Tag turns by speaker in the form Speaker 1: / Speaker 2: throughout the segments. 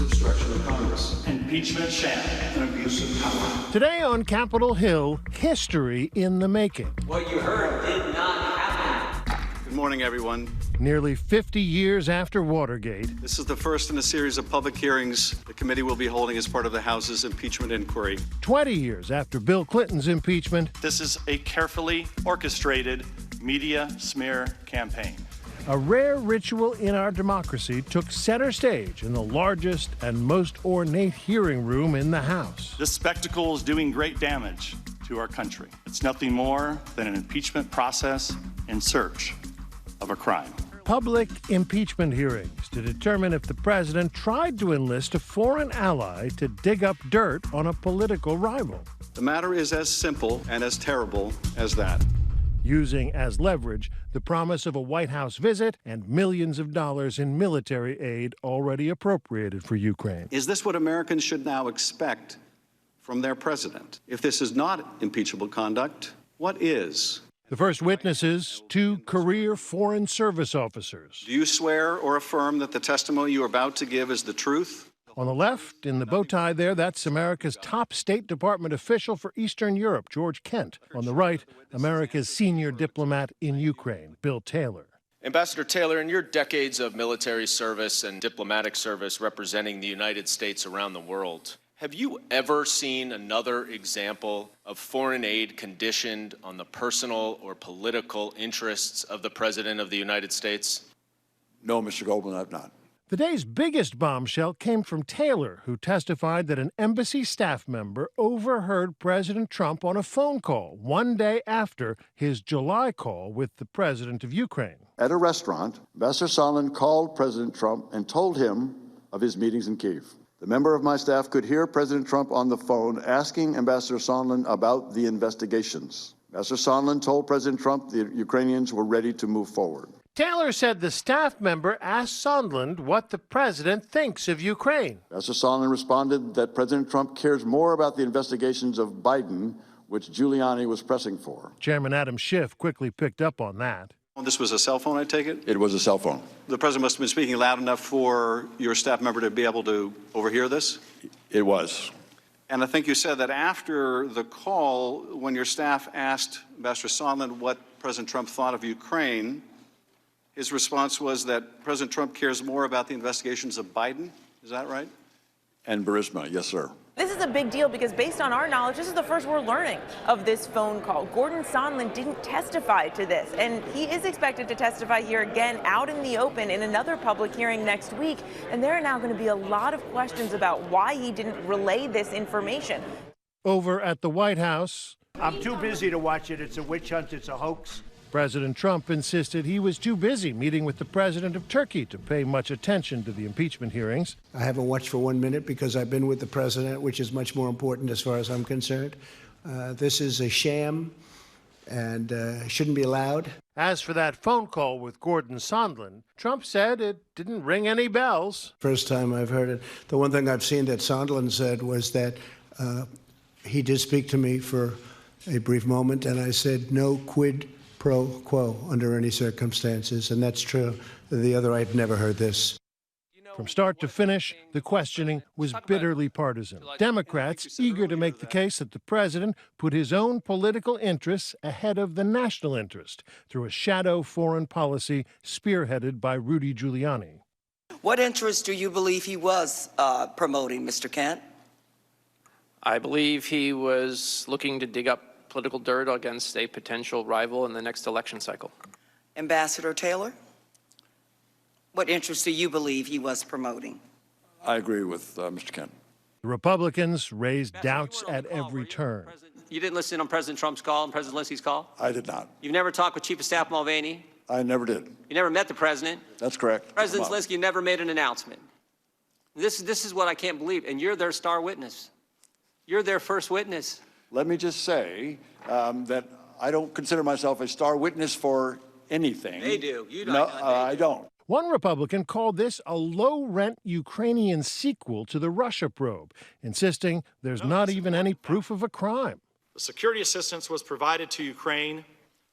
Speaker 1: Obstruction of Congress.
Speaker 2: Impeachment sham.
Speaker 1: An abuse of power.
Speaker 3: Today on Capitol Hill, history in the making.
Speaker 4: What you heard did not happen.
Speaker 1: Good morning, everyone.
Speaker 3: Nearly 50 years after Watergate,
Speaker 1: This is the first in a series of public hearings the committee will be holding as part of the House's impeachment inquiry.
Speaker 3: 20 years after Bill Clinton's impeachment,
Speaker 2: This is a carefully orchestrated media smear campaign.
Speaker 3: a rare ritual in our democracy took center stage in the largest and most ornate hearing room in the House.
Speaker 2: This spectacle is doing great damage to our country. It's nothing more than an impeachment process in search of a crime.
Speaker 3: Public impeachment hearings to determine if the president tried to enlist a foreign ally to dig up dirt on a political rival,
Speaker 1: The matter is as simple and as terrible as that.
Speaker 3: using as leverage the promise of a White House visit and millions of dollars in military aid already appropriated for Ukraine.
Speaker 1: Is this what Americans should now expect from their president? If this is not impeachable conduct, what is?
Speaker 3: The first witnesses, two career Foreign Service officers.
Speaker 1: Do you swear or affirm that the testimony you are about to give is the truth?
Speaker 3: On the left, in the bow tie there, that's America's top State Department official for Eastern Europe, George Kent. On the right, America's senior diplomat in Ukraine, Bill Taylor.
Speaker 5: Ambassador Taylor, in your decades of military service and diplomatic service representing the United States around the world, have you ever seen another example of foreign aid conditioned on the personal or political interests of the President of the United States?
Speaker 6: No, Mr. Goldman, I've not.
Speaker 3: The day's biggest bombshell came from Taylor, who testified that an embassy staff member overheard President Trump on a phone call one day after his July call with the president of Ukraine.
Speaker 6: At a restaurant, Ambassador Sondland called President Trump and told him of his meetings in Kyiv. The member of my staff could hear President Trump on the phone asking Ambassador Sondland about the investigations. Ambassador Sondland told President Trump the Ukrainians were ready to move forward.
Speaker 3: Taylor said the staff member asked Sondland what the president thinks of Ukraine.
Speaker 6: Ambassador Sondland responded that President Trump cares more about the investigations of Biden, which Giuliani was pressing for.
Speaker 3: Chairman Adam Schiff quickly picked up on that.
Speaker 1: This was a cell phone, I take it?
Speaker 6: It was a cell phone.
Speaker 1: The president must have been speaking loud enough for your staff member to be able to overhear this?
Speaker 6: It was.
Speaker 1: And I think you said that after the call, when your staff asked Ambassador Sondland what President Trump thought of Ukraine, his response was that President Trump cares more about the investigations of Biden. Is that right?
Speaker 6: And Burisma, yes, sir.
Speaker 7: This is a big deal because based on our knowledge, this is the first we're learning of this phone call. Gordon Sondland didn't testify to this, and he is expected to testify here again out in the open in another public hearing next week. And there are now going to be a lot of questions about why he didn't relay this information.
Speaker 3: Over at the White House,
Speaker 8: I'm too busy to watch it. It's a witch hunt. It's a hoax.
Speaker 3: President Trump insisted he was too busy meeting with the president of Turkey to pay much attention to the impeachment hearings.
Speaker 8: I haven't watched for 1 minute because I've been with the president, which is much more important as far as I'm concerned. This is a sham and shouldn't be allowed.
Speaker 3: As for that phone call with Gordon Sondland, Trump said it didn't ring any bells.
Speaker 8: First time I've heard it. The one thing I've seen that Sondland said was that he did speak to me for a brief moment, and I said no quid pro quo under any circumstances, and that's true. The other, I'd never heard this.
Speaker 3: From start to finish, the questioning was bitterly partisan. Democrats eager to make the case that the president put his own political interests ahead of the national interest through a shadow foreign policy spearheaded by Rudy Giuliani.
Speaker 9: What interest do you believe he was promoting, Mr. Kent?
Speaker 10: I believe he was looking to dig up political dirt against a potential rival in the next election cycle.
Speaker 9: Ambassador Taylor, what interest do you believe he was promoting?
Speaker 6: I agree with Mr. Kent.
Speaker 3: The Republicans raised doubts at every turn.
Speaker 4: You didn't listen on President Trump's call and President Zelensky's call?
Speaker 6: I did not.
Speaker 4: You've never talked with Chief of Staff Mulvaney?
Speaker 6: I never did.
Speaker 4: You never met the president?
Speaker 6: That's correct.
Speaker 4: President Zelensky never made an announcement. This is what I can't believe, and you're their star witness. You're their first witness.
Speaker 6: Let me just say that I don't consider myself a star witness for anything.
Speaker 4: They do. You don't.
Speaker 6: No, I don't.
Speaker 3: One Republican called this a low-rent Ukrainian sequel to the Russia probe, insisting there's not even any proof of a crime.
Speaker 2: The security assistance was provided to Ukraine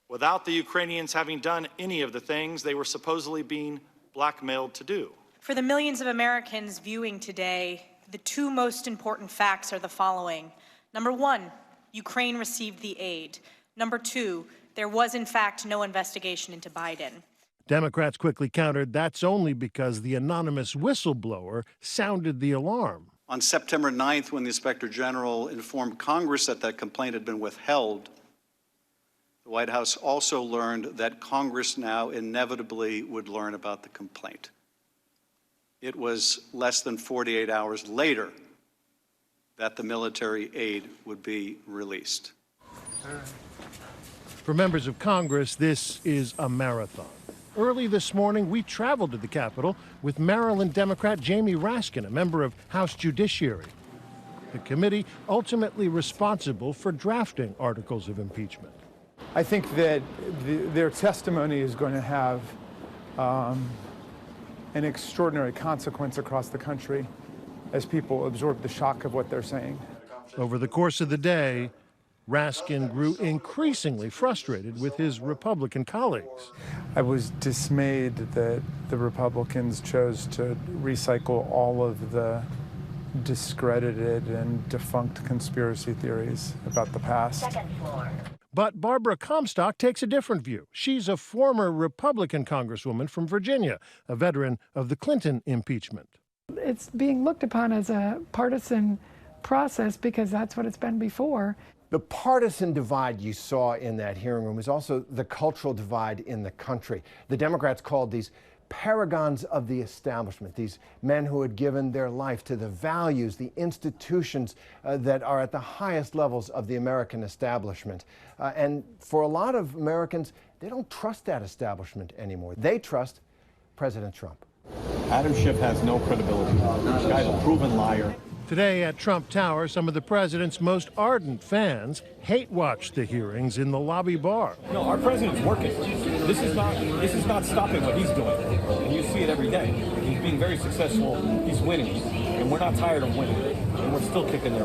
Speaker 2: without the Ukrainians having done any of the things they were supposedly being blackmailed to do.
Speaker 11: For the millions of Americans viewing today, the two most important facts are the following. Number one, Ukraine received the aid. Number two, there was in fact no investigation into Biden.
Speaker 3: Democrats quickly countered that's only because the anonymous whistleblower sounded the alarm.
Speaker 1: On September 9th, when the Inspector General informed Congress that that complaint had been withheld, the White House also learned that Congress now inevitably would learn about the complaint. It was less than 48 hours later that the military aid would be released.
Speaker 3: For members of Congress, this is a marathon. Early this morning, we traveled to the Capitol with Maryland Democrat Jamie Raskin, a member of House Judiciary, the committee ultimately responsible for drafting articles of impeachment.
Speaker 12: I think that their testimony is going to have an extraordinary consequence across the country as people absorb the shock of what they're saying.
Speaker 3: Over the course of the day, Raskin grew increasingly frustrated with his Republican colleagues.
Speaker 12: I was dismayed that the Republicans chose to recycle all of the discredited and defunct conspiracy theories about the past.
Speaker 13: Second floor.
Speaker 3: But Barbara Comstock takes a different view. She's a former Republican congresswoman from Virginia, a veteran of the Clinton impeachment.
Speaker 14: It's being looked upon as a partisan process because that's what it's been before.
Speaker 15: The partisan divide you saw in that hearing room is also the cultural divide in the country. The Democrats called these paragons of the establishment, these men who had given their life to the values, the institutions that are at the highest levels of the American establishment. And for a lot of Americans, they don't trust that establishment anymore. They trust President Trump.
Speaker 16: Adam Schiff has no credibility. This guy's a proven liar.
Speaker 3: Today at Trump Tower, some of the president's most ardent fans hate-watched the hearings in the lobby bar.
Speaker 16: No, our president's working. This is not stopping what he's doing. And you see it every day. He's being very successful. He's winning. And we're not tired of winning. And we're still kicking their.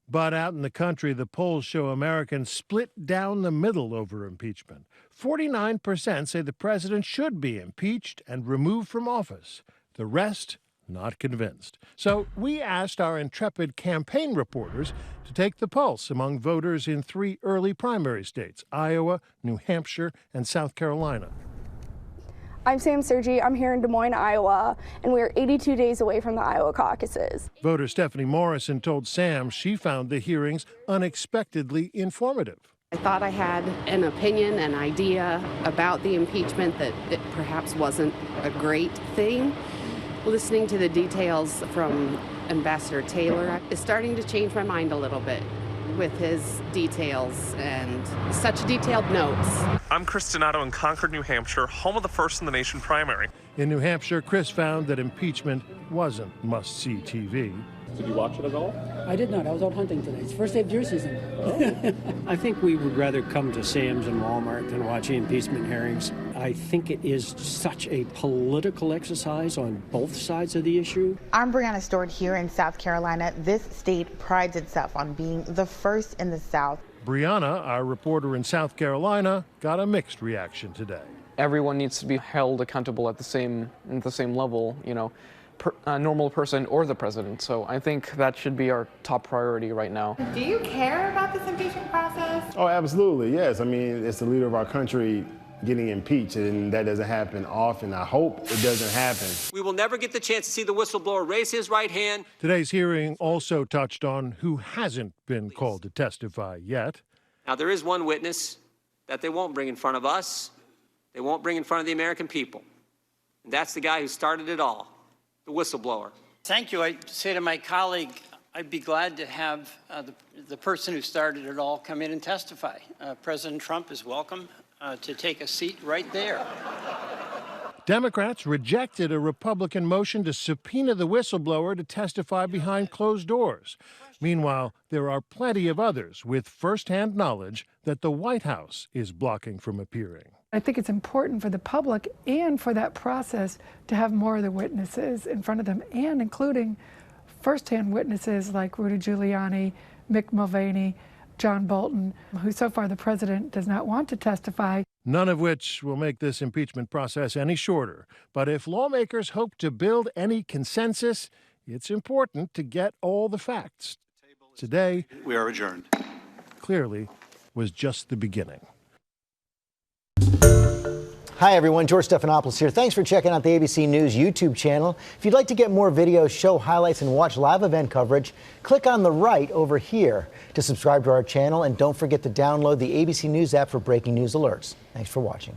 Speaker 3: But out in the country, the polls show Americans split down the middle over impeachment. 49% say the president should be impeached and removed from office. The rest, not convinced. So we asked our intrepid campaign reporters to take the pulse among voters in 3 early primary states, Iowa, New Hampshire, and South Carolina.
Speaker 17: I'm Sergi. I'm here in Des Moines, Iowa, and we are 82 days away from the Iowa caucuses.
Speaker 3: Voter Stephanie Morrison told Sam she found the hearings unexpectedly informative.
Speaker 18: I thought I had an opinion, an idea about the impeachment that it perhaps wasn't a great thing. Listening to the details from Ambassador Taylor is starting to change my mind a little bit with his details and such detailed notes.
Speaker 19: I'm Chris Donato in Concord, New Hampshire, home of the First in the Nation primary.
Speaker 3: In New Hampshire, Chris found that impeachment wasn't must-see TV.
Speaker 16: Did you watch it at all?
Speaker 20: I did not. I was out hunting today. It's the first day of deer season.
Speaker 16: Oh.
Speaker 20: I think we would rather come to Sam's and Walmart than watch impeachment hearings. I think it is such a political exercise on both sides of the issue.
Speaker 21: I'm Brianna Stewart here in South Carolina. This state prides itself on being the first in the South.
Speaker 3: Brianna, our reporter in South Carolina, got a mixed reaction today.
Speaker 22: Everyone needs to be held accountable at the same level, you know. A normal person or the president. So I think that should be our top priority right now.
Speaker 21: Do you care about this impeachment process?
Speaker 23: Oh, absolutely, yes. I mean, it's the leader of our country getting impeached, and that doesn't happen often. I hope it doesn't happen.
Speaker 4: We will never get the chance to see the whistleblower raise his right hand.
Speaker 3: Today's hearing also touched on who hasn't been called to testify yet.
Speaker 4: Now, there is one witness that they won't bring in front of us. They won't bring in front of the American people. And that's the guy who started it all. The whistleblower.
Speaker 24: Thank you. I say to my colleague, I'd be glad to have the person who started it all come in and testify. President Trump is welcome to take a seat right there.
Speaker 3: Democrats rejected a Republican motion to subpoena the whistleblower to testify behind closed doors. Meanwhile, there are plenty of others with firsthand knowledge that the White House is blocking from appearing.
Speaker 14: I think it's important for the public and for that process to have more of the witnesses in front of them, and including firsthand witnesses like Rudy Giuliani, Mick Mulvaney, John Bolton, who so far the president does not want to testify.
Speaker 3: None of which will make this impeachment process any shorter. But if lawmakers hope to build any consensus, it's important to get all the facts. Today,
Speaker 1: We are adjourned.
Speaker 3: clearly, was just the beginning.
Speaker 5: Hi, everyone. George Stephanopoulos here. Thanks for checking out the ABC News YouTube channel. If you'd like to get more videos, show highlights, and watch live event coverage, click on the right over here to subscribe to our channel. And don't forget to download the ABC News app for breaking news alerts. Thanks for watching.